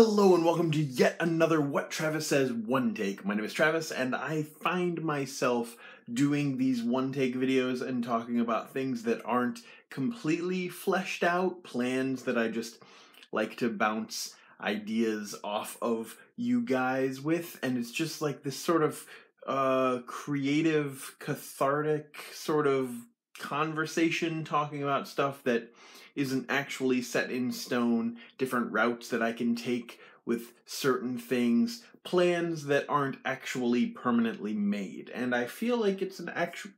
Hello and welcome to yet another What Travis Says One Take. My name is Travis and I find myself doing these one take videos and talking about things that aren't completely fleshed out, plans that I just like to bounce ideas off of you guys with, and it's just like this sort of creative, cathartic sort of conversation talking about stuff that isn't actually set in stone, different routes that I can take with certain things, plans that aren't actually permanently made. And I feel like it's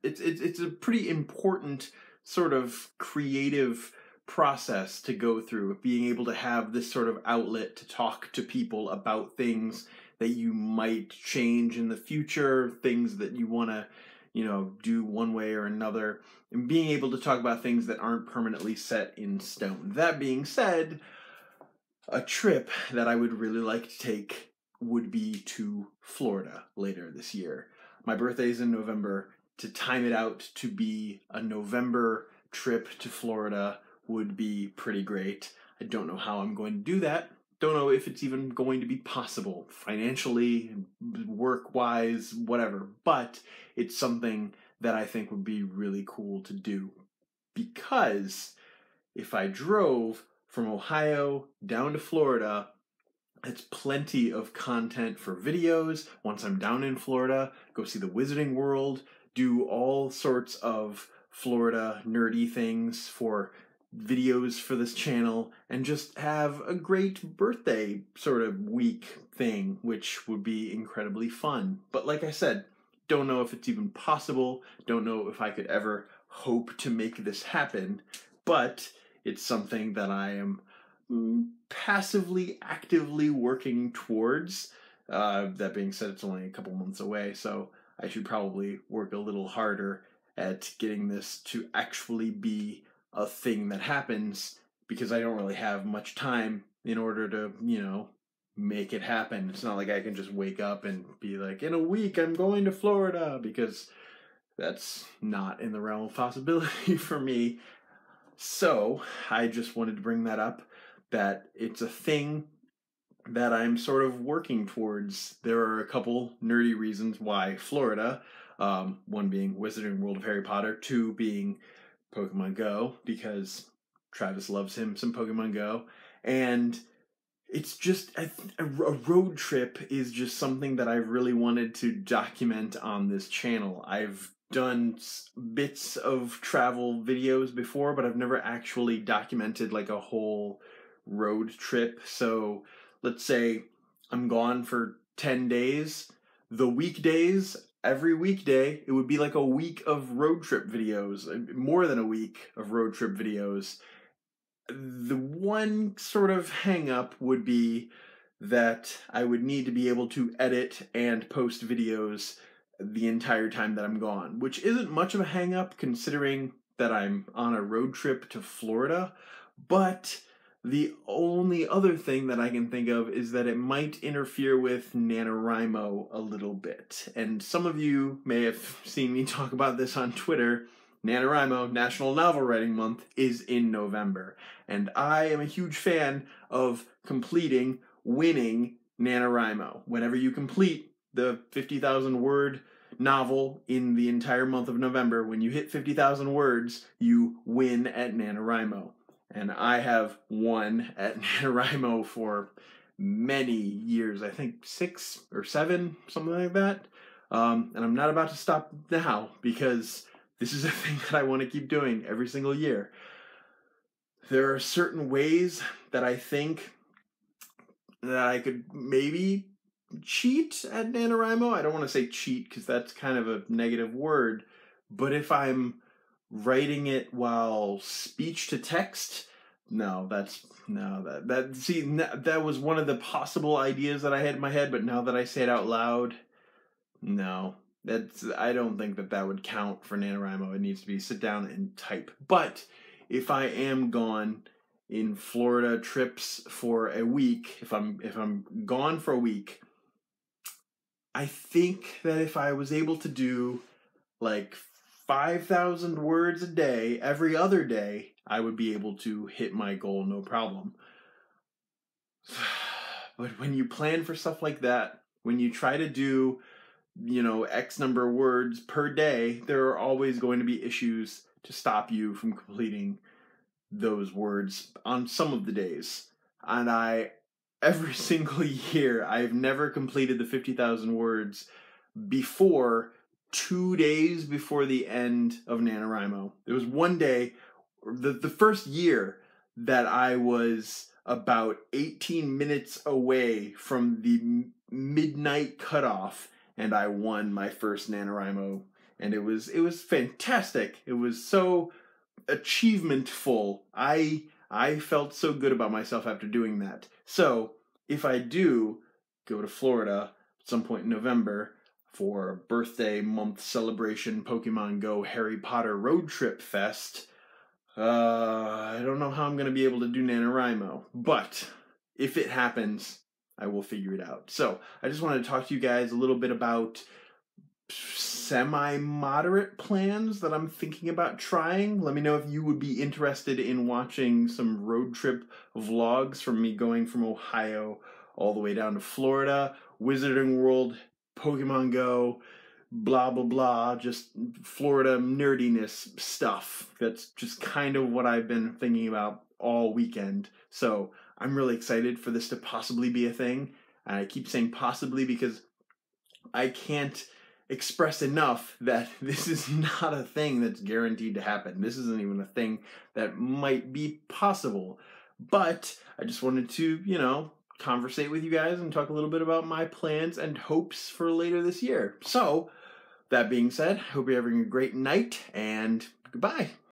it's a pretty important sort of creative process to go through, being able to have this sort of outlet to talk to people about things that you might change in the future, things that you want to do one way or another, and being able to talk about things that aren't permanently set in stone. That being said, a trip that I would really like to take would be to Florida later this year. My birthday's in November. To time it out to be a November trip to Florida would be pretty great. I don't know how I'm going to do that. Don't know if it's even going to be possible financially, work-wise, whatever, but it's something that I think would be really cool to do, because if I drove from Ohio down to Florida, it's plenty of content for videos. Once I'm down in Florida, go see the Wizarding World, do all sorts of Florida nerdy things for videos for this channel, and just have a great birthday sort of week thing, which would be incredibly fun. But like I said, don't know if it's even possible, don't know if I could ever hope to make this happen, but it's something that I am passively, actively working towards. That being said, it's only a couple months away, so I should probably work a little harder at getting this to actually be a thing that happens, because I don't really have much time in order to, make it happen. It's not like I can just wake up and be like, in a week I'm going to Florida, because that's not in the realm of possibility for me. So I just wanted to bring that up, that it's a thing that I'm sort of working towards. There are a couple nerdy reasons why Florida, one being Wizarding World of Harry Potter, two being Pokemon Go, because Travis loves him some Pokemon Go, and it's just a road trip is just something that I've really wanted to document on this channel. I've done bits of travel videos before, but I've never actually documented like a whole road trip. So let's say I'm gone for 10 days. The weekdays, every weekday, it would be like a week of road trip videos, more than a week of road trip videos. The one sort of hang up would be that I would need to be able to edit and post videos the entire time that I'm gone, which isn't much of a hang up considering that I'm on a road trip to Florida. But the only other thing that I can think of is that it might interfere with NaNoWriMo a little bit. And some of you may have seen me talk about this on Twitter. NaNoWriMo, National Novel Writing Month, is in November. And I am a huge fan of winning NaNoWriMo. Whenever you complete the 50,000 word novel in the entire month of November, when you hit 50,000 words, you win at NaNoWriMo. And I have won at NaNoWriMo for many years, I think 6 or 7, something like that. And I'm not about to stop now, because this is a thing that I want to keep doing every single year. There are certain ways that I think that I could maybe cheat at NaNoWriMo. I don't want to say cheat because that's kind of a negative word, but if I'm writing it while speech to text, that was one of the possible ideas that I had in my head, but now that I say it out loud, no. I don't think that would count for NaNoWriMo. It needs to be sit down and type. But if I am gone in Florida trips for a week, if I'm gone for a week, I think that if I was able to do like 5,000 words a day every other day, I would be able to hit my goal no problem. But when you plan for stuff like that, when you try to do, you know, X number of words per day, there are always going to be issues to stop you from completing those words on some of the days. And every single year, I've never completed the 50,000 words before 2 days before the end of NaNoWriMo. There was one day, the first year, that I was about 18 minutes away from the midnight cutoff, and I won my first NaNoWriMo, and it was fantastic. It was so achievementful. I felt so good about myself after doing that. So if I do go to Florida at some point in November for a birthday month celebration Pokemon Go Harry Potter Road Trip Fest, I don't know how I'm going to be able to do NaNoWriMo, but if it happens, I will figure it out. So I just wanted to talk to you guys a little bit about semi-moderate plans that I'm thinking about trying. Let me know if you would be interested in watching some road trip vlogs from me going from Ohio all the way down to Florida, Wizarding World, Pokemon Go, blah, blah, blah, just Florida nerdiness stuff. That's just kind of what I've been thinking about all weekend. So I'm really excited for this to possibly be a thing. I keep saying possibly because I can't express enough that this is not a thing that's guaranteed to happen. This isn't even a thing that might be possible. But I just wanted to, you know, conversate with you guys and talk a little bit about my plans and hopes for later this year. So, that being said, I hope you're having a great night, and goodbye.